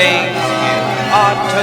Things You Ought to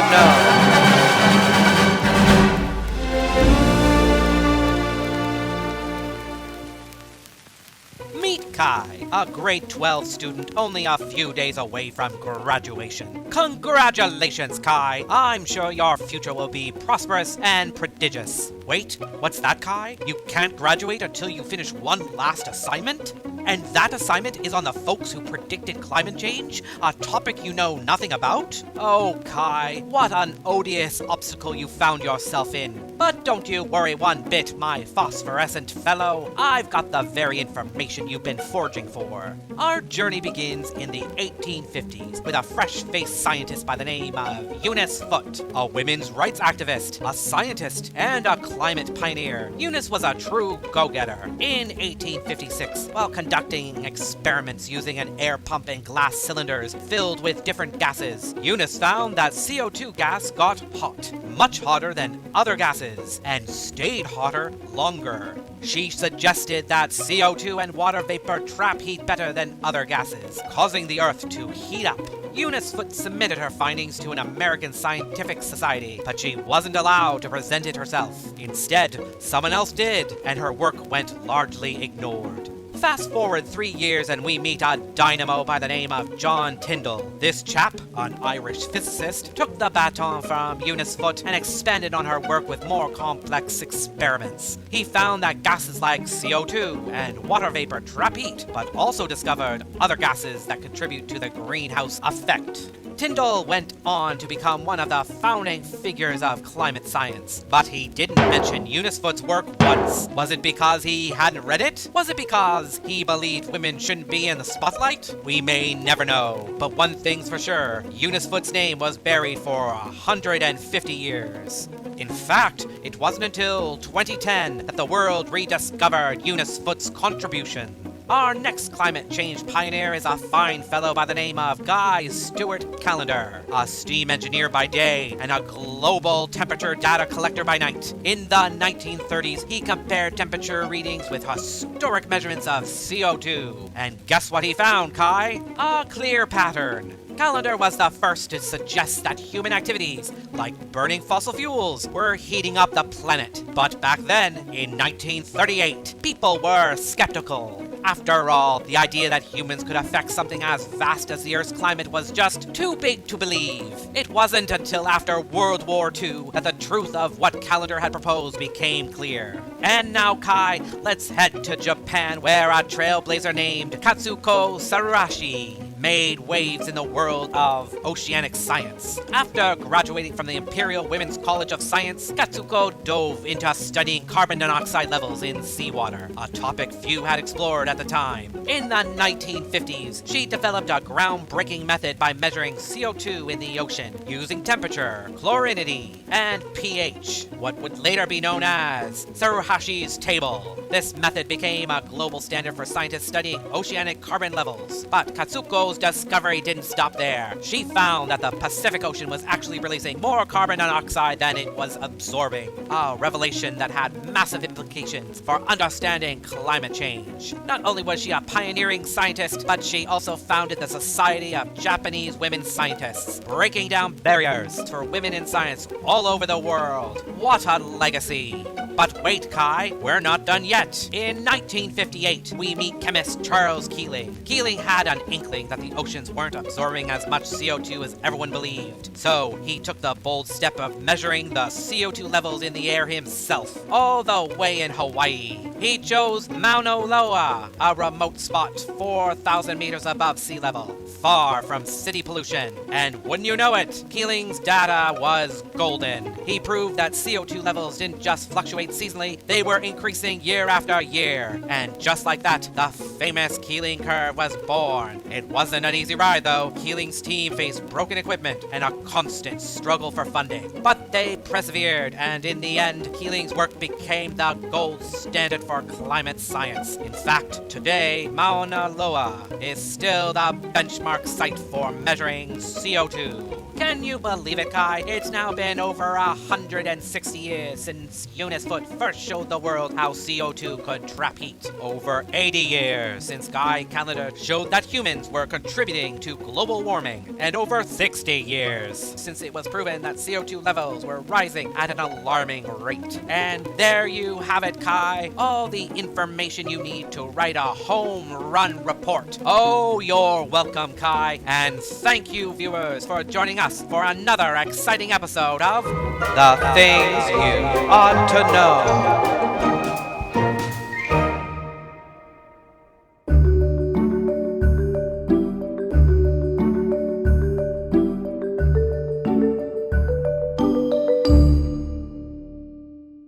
Know. Meet Kai, a grade 12 student only a few days away from graduation. Congratulations, Kai! I'm sure your future will be prosperous and prodigious. Wait, what's that, Kai? You can't graduate until you finish one last assignment? And that assignment is on the folks who predicted climate change, a topic you know nothing about? Oh, Kai, what an odious obstacle you found yourself in. But don't you worry one bit, my phosphorescent fellow. I've got the very information you've been foraging for. Our journey begins in the 1850s with a fresh-faced scientist by the name of Eunice Foote, a women's rights activist, a scientist, and a climate pioneer. Eunice was a true go-getter. In 1856, while conducting experiments using an air pump and glass cylinders filled with different gases, Eunice found that CO2 gas got hot, much hotter than other gases, and stayed hotter longer. She suggested that CO2 and water vapor trap heat better than other gases, causing the Earth to heat up. Eunice Foote submitted her findings to an American scientific society, but she wasn't allowed to present it herself. Instead, someone else did, and her work went largely ignored. Fast forward 3 years and we meet a dynamo by the name of John Tyndall. This chap, an Irish physicist, took the baton from Eunice Foote and expanded on her work with more complex experiments. He found that gases like CO2 and water vapor trap heat, but also discovered other gases that contribute to the greenhouse effect. Tyndall went on to become one of the founding figures of climate science, but he didn't mention Eunice Foote's work once. Was it because he hadn't read it? Was it because he believed women shouldn't be in the spotlight? We may never know, but one thing's for sure, Eunice Foote's name was buried for 150 years. In fact, it wasn't until 2010 that the world rediscovered Eunice Foote's contribution. Our next climate change pioneer is a fine fellow by the name of Guy Stewart Callendar, a steam engineer by day and a global temperature data collector by night. In the 1930s, he compared temperature readings with historic measurements of CO2. And guess what he found, Kai? A clear pattern. Callendar was the first to suggest that human activities, like burning fossil fuels, were heating up the planet. But back then, in 1938, people were skeptical. After all, the idea that humans could affect something as vast as the Earth's climate was just too big to believe. It wasn't until after World War II that the truth of what Callendar had proposed became clear. And now, Kai, let's head to Japan, where a trailblazer named Katsuko Sarurashi made waves in the world of oceanic science. After graduating from the Imperial Women's College of Science, Katsuko dove into studying carbon dioxide levels in seawater, a topic few had explored at the time. In the 1950s, she developed a groundbreaking method by measuring CO2 in the ocean using temperature, chlorinity, and pH, what would later be known as Sarurashi's table. This method became a global standard for scientists studying oceanic carbon levels. But Katsuko's discovery didn't stop there. She found that the Pacific Ocean was actually releasing more carbon dioxide than it was absorbing, a revelation that had massive implications for understanding climate change. Not only was she a pioneering scientist, but she also founded the Society of Japanese Women Scientists, breaking down barriers for women in science all over the world. What a legacy! But wait, Kai, we're not done yet. In 1958, we meet chemist Charles Keeling. Keeling had an inkling that the oceans weren't absorbing as much CO2 as everyone believed. So he took the bold step of measuring the CO2 levels in the air himself, all the way in Hawaii. He chose Mauna Loa, a remote spot 4,000 meters above sea level, far from city pollution. And wouldn't you know it, Keeling's data was golden. He proved that CO2 levels didn't just fluctuate seasonally, they were increasing year after year. And just like that, the famous Keeling curve was born. It wasn't an easy ride though. Keeling's team faced broken equipment and a constant struggle for funding. But they persevered, and in the end, Keeling's work became the gold standard for climate science. In fact, today, Mauna Loa is still the benchmark site for measuring CO2. Can you believe it, Kai? It's now been over 160 years since Eunice Foot first showed the world how CO2 could trap heat. Over 80 years since Guy Callender showed that humans were contributing to global warming. And over 60 years since it was proven that CO2 levels were rising at an alarming rate. And there you have it, Kai. All the information you need to write a home run report. Oh, you're welcome, Kai. And thank you, viewers, for joining us for another exciting episode of The Things You Ought to Know.